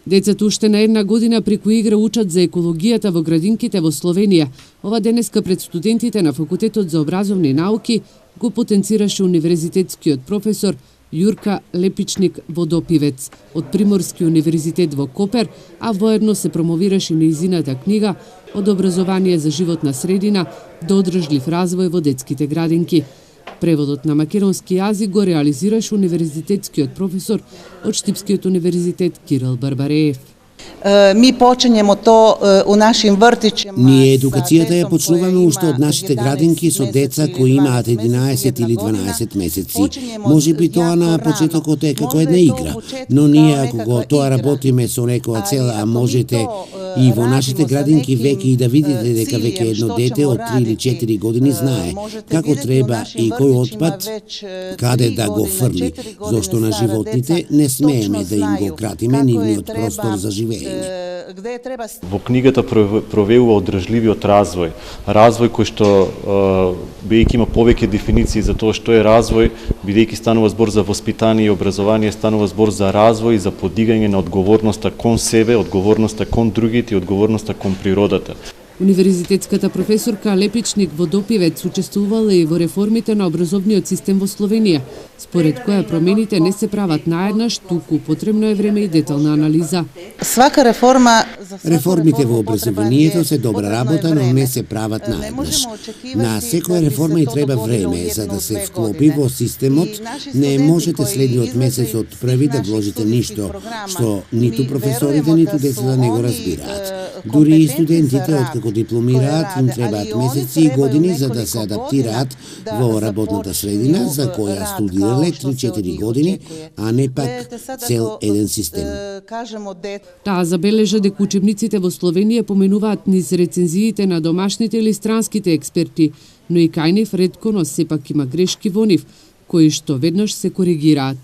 Децата уште на 1 година преку игра учат за екологијата во градинките во Словенија. Ова денеска пред студентите на Факултетот за образовни науки го потенцираше универзитетскиот професор Јурка Лепичник-Водопивец од Приморски универзитет во Копер, а воедно се промовираше нејзината книга Од образование за животна средина до одржлив развој во детските градинки. Преводот на македонски јазик го реализираше универзитетскиот професор од Штипскиот универзитет Кирил Барбареев. Ми почињемо то у нашим вртиќима. Ние едукацијата ја почнуваме уште од нашите градинки со деца кои имаат 11 или 12 месеци. Може би тоа на почетокот е како една игра, но ние ако го тоа работиме со некоја цел, а можете и во нашите градинки веќе и да видите дека веќе едно дете од 3 или 4 години знае како треба и кој отпад каде да го фрли, зошто на животните не смееме да им го кратиме нивниот простор за живење. Во книгата провеува одржливиот развој. Развој кој што, бидејќи има повеќе дефиниции за тоа што е развој, бидејќи станува збор за воспитание и образование, станува збор за развој и за подигање на одговорноста кон себе, одговорноста кон другите и одговорноста кон природата. Универзитетската професорка Лепичник-Водопивец учествувала и во реформите на образовниот систем во Словенија, според која промените не се прават наеднаш, туку потребно е време и детална анализа. Свака реформа Реформите во образованието се добра работа, но не се прават наеднаш. На секоја реформа и треба време за да се вклопи во системот. Не можете следниот месец од први да вложите ништо што ниту професорите, ниту децата не го разбираат. Дури и студентите откако дипломираат им требаат месеци и години за да се адаптираат во работната средина за која студирале 3-4 години, а не пак цел еден систем. Таа забележа дека учебниците во Словенија поменуваат низ рецензиите на домашните или странските експерти, но и кај нив ретко, но сепак има грешки во нив, кои што веднаш се коригираат.